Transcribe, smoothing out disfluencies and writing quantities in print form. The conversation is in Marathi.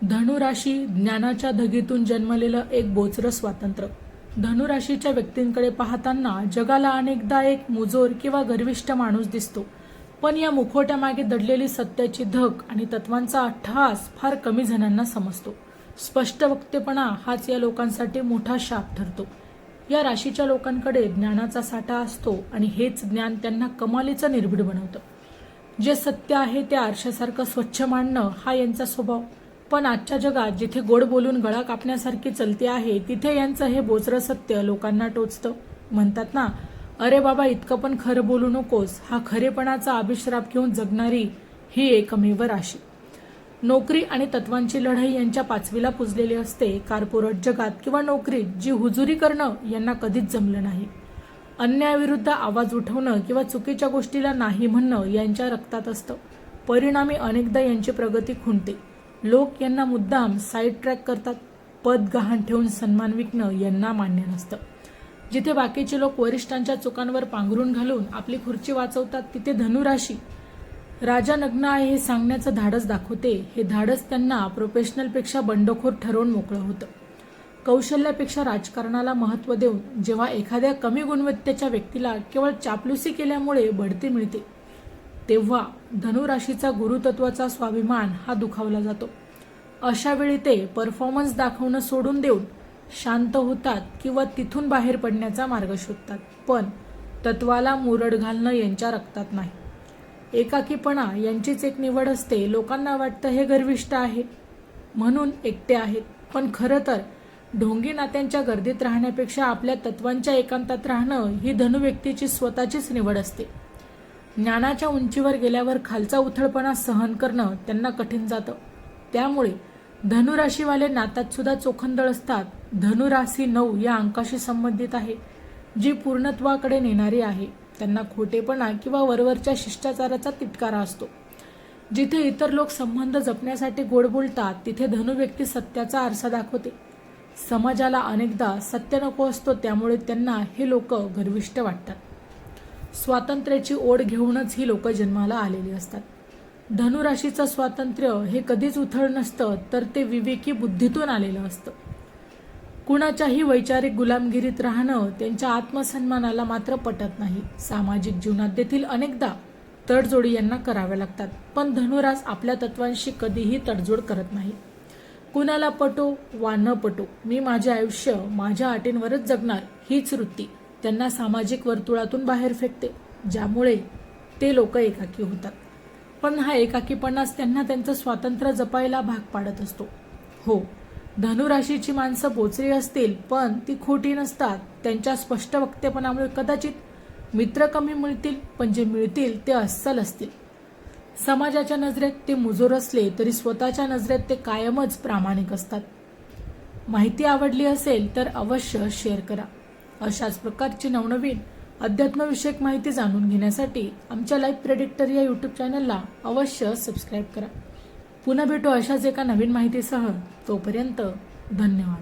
धनुराशी ज्ञानाच्या धगीतून जन्मलेलं एक बोचरं स्वातंत्र्य. धनुराशीच्या व्यक्तींकडे पाहताना जगाला अनेकदा एक मुजोर किंवा गर्विष्ठ माणूस दिसतो, पण या मुखवट्यामागे दडलेली सत्याची धग आणि तत्वांचा अट्टहास फार कमी जणांना समजतो. स्पष्ट वक्तेपणा हाच या लोकांसाठी मोठा शाप ठरतो. या राशीच्या लोकांकडे ज्ञानाचा साठा असतो आणि हेच ज्ञान त्यांना कमालीचं निर्भीड बनवतं. जे सत्य आहे ते आरशासारखं स्वच्छ मांडणं हा यांचा स्वभाव. पण आजच्या जगात जिथे गोड बोलून गळा कापण्यासारखी चलती आहे, तिथे यांचं हे बोचरं सत्य लोकांना टोचतं. म्हणतात ना, अरे बाबा इतकं पण खरं बोलू नकोस. हा खरेपणाचा अभिश्राप घेऊन जगणारी ही एकमेव राशी. नोकरी आणि तत्वांची लढाई यांच्या पाचवीला पुजलेली असते. कॉर्पोरेट जगात किंवा नोकरीत जी हुजुरी करणं यांना कधीच जमलं नाही. अन्यायाविरुद्ध आवाज उठवणं किंवा चुकीच्या गोष्टीला नाही म्हणणं यांच्या रक्तात असतं. परिणामी अनेकदा यांची प्रगती खुंटते. लोक यांना मुद्दाम साईड ट्रॅक करतात. पद गहाण ठेवून सन्मान विकणं यांना मान्य नसतं. जिथे बाकीचे लोक वरिष्ठांच्या चुकांवर पांघरून घालून आपली खुर्ची वाचवतात, तिथे धनुराशी राजा नग्न आहे हे सांगण्याचं धाडस दाखवते. हे धाडस त्यांना प्रोफेशनलपेक्षा बंडखोर ठरवून मोकळं होतं. कौशल्यापेक्षा राजकारणाला महत्त्व देऊन जेव्हा एखाद्या कमी गुणवत्तेच्या व्यक्तीला केवळ चापलुसी केल्यामुळे बढती मिळते, तेव्हा धनुराशीचा गुरुतत्वाचा स्वाभिमान हा दुखावला जातो. अशा वेळी ते परफॉर्मन्स दाखवणं सोडून देऊन शांत होतात किंवा तिथून बाहेर पडण्याचा मार्ग शोधतात. पण तत्वाला मुरड घालणं यांच्या रक्तात नाही. एकाकीपणा यांचीच एक निवड असते. लोकांना वाटतं हे गर्विष्ठ आहे म्हणून एकटे आहेत, पण खरं तर ढोंगी नात्यांच्या गर्दीत राहण्यापेक्षा आपल्या तत्वांच्या एकांतात राहणं ही धनु व्यक्तीची स्वतःचीच निवड असते. ज्ञानाच्या उंचीवर गेल्यावर खालचा उथळपणा सहन करणं त्यांना कठीण जातं. त्यामुळे धनुराशीवाले नात्यात सुद्धा चोखंदळ असतात. धनुराशी 9 या अंकाशी संबंधित आहे, जी पूर्णत्वाकडे नेणारी आहे. त्यांना खोटेपणा किंवा वरवरच्या शिष्टाचाराचा तिटकारा असतो. जिथे इतर लोक संबंध जपण्यासाठी गोड बोलतात, तिथे धनु व्यक्ती सत्याचा आरसा दाखवते. समाजाला अनेकदा सत्य नको असतो, त्यामुळे त्यांना हे लोक गर्विष्ठ वाटतात. स्वातंत्र्याची ओढ घेऊनच ही लोक जन्माला आलेली असतात. धनुराशीचं स्वातंत्र्य हे कधीच उथळ नसतं, तर ते विवेकी बुद्धीतून आलेलं असतं. कुणाच्याही वैचारिक गुलामगिरीत राहणं त्यांच्या आत्मसन्मानाला मात्र पटत नाही. सामाजिक जीवनात देखील अनेकदा तडजोडी यांना कराव्या लागतात, पण धनुरास आपल्या तत्वांशी कधीही तडजोड करत नाही. कुणाला पटो वा न पटो, मी माझे आयुष्य माझ्या अटींवरच जगणार हीच वृत्ती त्यांना सामाजिक वर्तुळातून बाहेर फेकते, ज्यामुळे ते लोक एकाकी होतात. पण हा एकाकीपणाच त्यांना त्यांचं स्वातंत्र्य जपायला भाग पाडत असतो. हो, धनुराशीची माणसं बोचरी असतील, पण ती खोटी नसतात. त्यांच्या स्पष्ट वक्तेपणामुळे कदाचित मित्र कमी मिळतील, पण जे मिळतील ते अस्सल असतील. समाजाच्या नजरेत ते मुजोर असले तरी स्वतःच्या नजरेत ते कायमच प्रामाणिक असतात. माहिती आवडली असेल तर अवश्य शेअर करा. अशाच प्रकारची नवनवीन अध्यात्मविषयक माहिती जाणून घेण्यासाठी आमच्या लाईफ प्रेडिक्टर या यूट्यूब चॅनलला अवश्य सबस्क्राईब करा. पुन्हा भेटू अशाच एका नवीन माहितीसह. तोपर्यंत धन्यवाद.